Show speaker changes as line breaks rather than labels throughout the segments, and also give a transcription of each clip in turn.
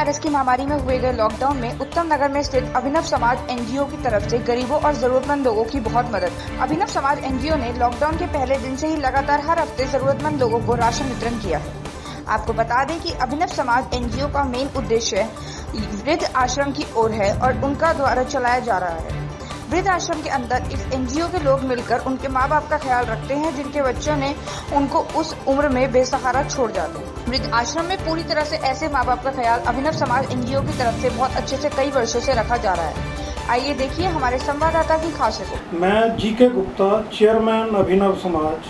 Virus की महामारी में हुए गए लॉकडाउन में उत्तम नगर में स्थित अभिनव समाज एनजीओ की तरफ से गरीबों और जरूरतमंद लोगों की बहुत मदद। अभिनव समाज एनजीओ ने लॉकडाउन के पहले दिन से ही लगातार हर हफ्ते जरूरतमंद लोगों को राशन वितरण किया है। आपको बता दें कि अभिनव समाज एनजीओ का मेन उद्देश्य वृद्ध आश्रम की ओर है और उनका द्वारा चलाया जा रहा है। वृद्ध आश्रम के अंदर इस एनजीओ के लोग मिलकर उनके माँ बाप का ख्याल रखते हैं जिनके बच्चों ने उनको उस उम्र में बेसहारा छोड़ जाते हैं। वृद्ध आश्रम में पूरी तरह से ऐसे माँ बाप का ख्याल अभिनव समाज एनजीओ की तरफ से बहुत अच्छे से कई वर्षों से रखा जा रहा है। आइए देखिए हमारे संवाददाता की खास रिपोर्ट।
मैं जीके गुप्ता, चेयरमैन अभिनव समाज।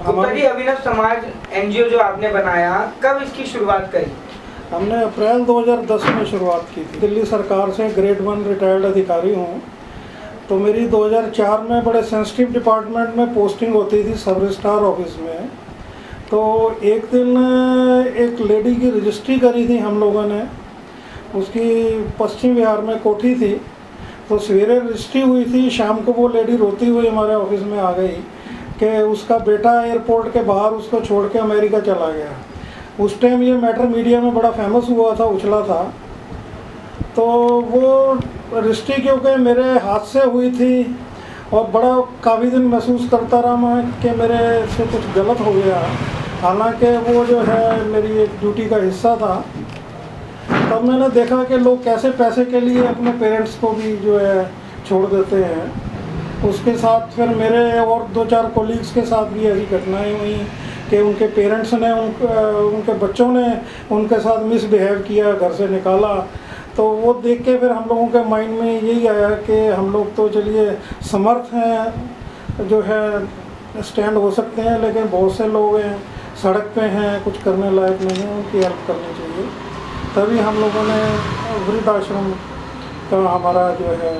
हमारी अभिनव समाज एनजीओ जो आपने बनाया, कब इसकी शुरुआत करी?
हमने अप्रैल 2010 में शुरुआत की थी। दिल्ली सरकार से ग्रेड 1 रिटायर्ड अधिकारी हूँ, तो मेरी 2004 में बड़े सेंसिटिव डिपार्टमेंट में पोस्टिंग होती थी सब रजिस्ट्रार ऑफिस में। तो एक दिन एक लेडी की रजिस्ट्री करी थी हम लोगों ने, उसकी पश्चिम बिहार में कोठी थी। तो सवेरे रजिस्ट्री हुई थी, शाम को वो लेडी रोती हुई हमारे ऑफिस में आ गई कि उसका बेटा एयरपोर्ट के बाहर उसको छोड़ के अमेरिका चला गया। उस टाइम ये मैटर मीडिया में बड़ा फेमस हुआ था, उछला था। तो वो रजिस्ट्री क्योंकि मेरे हाथ से हुई थी और बड़ा काफ़ी दिन महसूस करता रहा मैं कि मेरे से कुछ गलत हो गया, हालांकि वो जो है मेरी एक ड्यूटी का हिस्सा था। तब मैंने देखा कि लोग कैसे पैसे के लिए अपने पेरेंट्स को भी जो है छोड़ देते हैं। उसके साथ फिर मेरे और 2-4 कोलीग्स के साथ भी ऐसी घटनाएं हुई कि उनके पेरेंट्स ने उनके बच्चों ने उनके साथ मिसबिहेव किया, घर से निकाला। तो वो देख के फिर हम लोगों के माइंड में यही आया कि हम लोग तो चलिए समर्थ हैं, जो है स्टैंड हो सकते हैं, लेकिन बहुत से लोग हैं सड़क पे हैं, कुछ करने लायक नहीं है, उनकी हेल्प करनी चाहिए। तभी हम लोगों ने वृद्ध आश्रम का हमारा जो है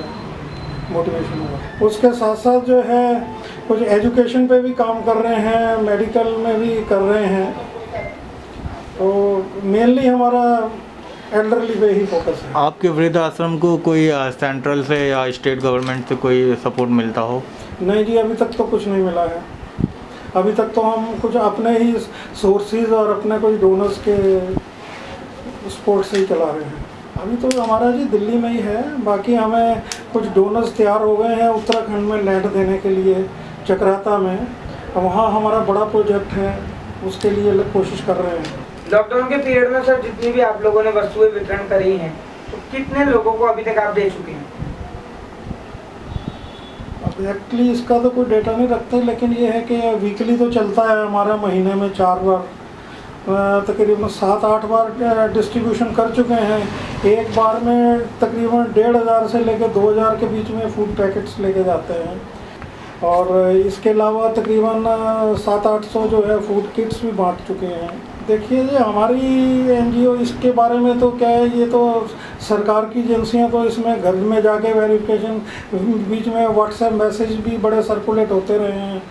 मोटिवेशन हुआ। उसके साथ साथ जो है कुछ एजुकेशन पे भी काम कर रहे हैं, मेडिकल में भी कर रहे हैं। तो मेनली हमारा एल्डरली पे ही फोकस है।
आपके वृद्ध आश्रम को कोई सेंट्रल से या स्टेट गवर्नमेंट से कोई सपोर्ट मिलता हो?
नहीं जी, अभी तक तो कुछ नहीं मिला है। अभी तक तो हम कुछ अपने ही सोर्सेज और अपने कुछ डोनर्स के सपोर्ट से ही चला रहे हैं। अभी तो हमारा जी दिल्ली में ही है, बाकी हमें कुछ डोनर्स तैयार हो गए हैं उत्तराखंड में लैंड देने के लिए, चक्राता में। वहाँ हमारा बड़ा प्रोजेक्ट है, उसके लिए कोशिश कर रहे हैं।
लॉकडाउन के पीरियड में सर जितनी भी आप लोगों ने वस्तुएं वितरण करी हैं, तो कितने लोगों को अभी तक आप दे चुके हैं?
अब एक्चुअली इसका तो कोई डेटा नहीं रखते, लेकिन ये है कि वीकली तो चलता है हमारा, महीने में 4 बार तकरीबन 7-8 बार डिस्ट्रीब्यूशन कर चुके हैं। एक बार में तकरीबन 1500 से लेकर 2000 के बीच में फूड पैकेट्स लेके जाते हैं। और इसके अलावा तकरीबन 700-800 जो है फूड किट्स भी बांट चुके हैं। देखिए जी, हमारी एनजीओ इसके बारे में तो क्या है, ये तो सरकार की एजेंसियां तो इसमें घर में जाके वेरिफिकेशन, बीच में व्हाट्सएप मैसेज भी बड़े सर्कुलेट होते रहे हैं,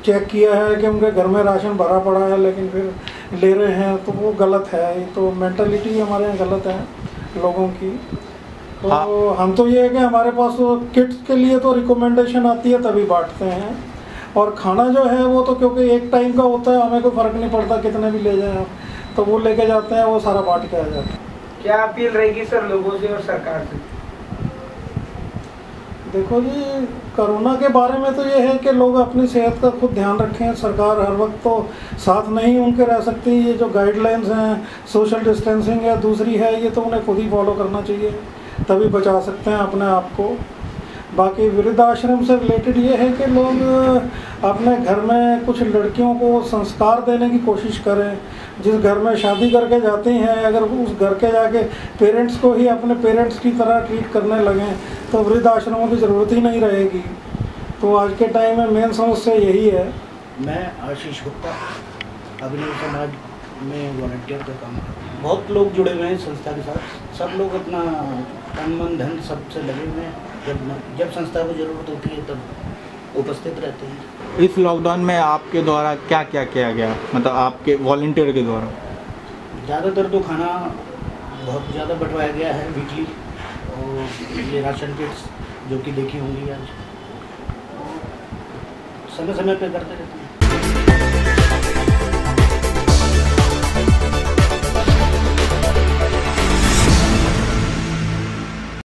चेक किया है कि उनके घर में राशन भरा पड़ा है लेकिन फिर ले रहे हैं, तो वो गलत है। ये तो मेंटालिटी हमारे यहाँ गलत है लोगों की। तो हम तो ये है कि हमारे पास तो किट्स के लिए तो रिकमेंडेशन आती है तभी बांटते हैं। और खाना जो है वो तो क्योंकि एक टाइम का होता है, हमें कोई फ़र्क नहीं पड़ता कितने भी ले जाएं, तो वो लेके जाते हैं, वो सारा बांट के आ जाता है।
क्या अपील रहेगी सर लोगों से और सरकार से?
देखो जी, कोरोना के बारे में तो ये है कि लोग अपनी सेहत का खुद ध्यान रखें। सरकार हर वक्त तो साथ नहीं उनके रह सकती। ये जो गाइडलाइंस हैं, सोशल डिस्टेंसिंग या दूसरी है, ये तो उन्हें खुद ही फॉलो करना चाहिए, तभी बचा सकते हैं अपने आप को। बाकी वृद्ध आश्रम से रिलेटेड ये है कि लोग अपने घर में कुछ लड़कियों को संस्कार देने की कोशिश करें। जिस घर में शादी करके जाती हैं, अगर उस घर के जाके पेरेंट्स को ही अपने पेरेंट्स की तरह ट्रीट करने लगें तो वृद्ध आश्रमों की ज़रूरत ही नहीं रहेगी। तो आज के टाइम में मेन समस्या यही है।
मैं आशीष गुप्ता, अभिनव समाज में वॉलंटियर का काम करता हूँ। बहुत लोग जुड़े हुए हैं संस्था के साथ, सब लोग अपना तन मन धन सबसे लगे हुए हैं। जब संस्था को ज़रूरत होती है तब उपस्थित रहते हैं।
इस लॉकडाउन में आपके द्वारा क्या क्या किया गया, मतलब आपके वॉलंटियर के द्वारा?
ज़्यादातर तो खाना बहुत ज़्यादा बंटवाया गया है वीकली, और ये राशन किट्स जो कि देखी होंगी आज, समय समय पे करते रहते हैं।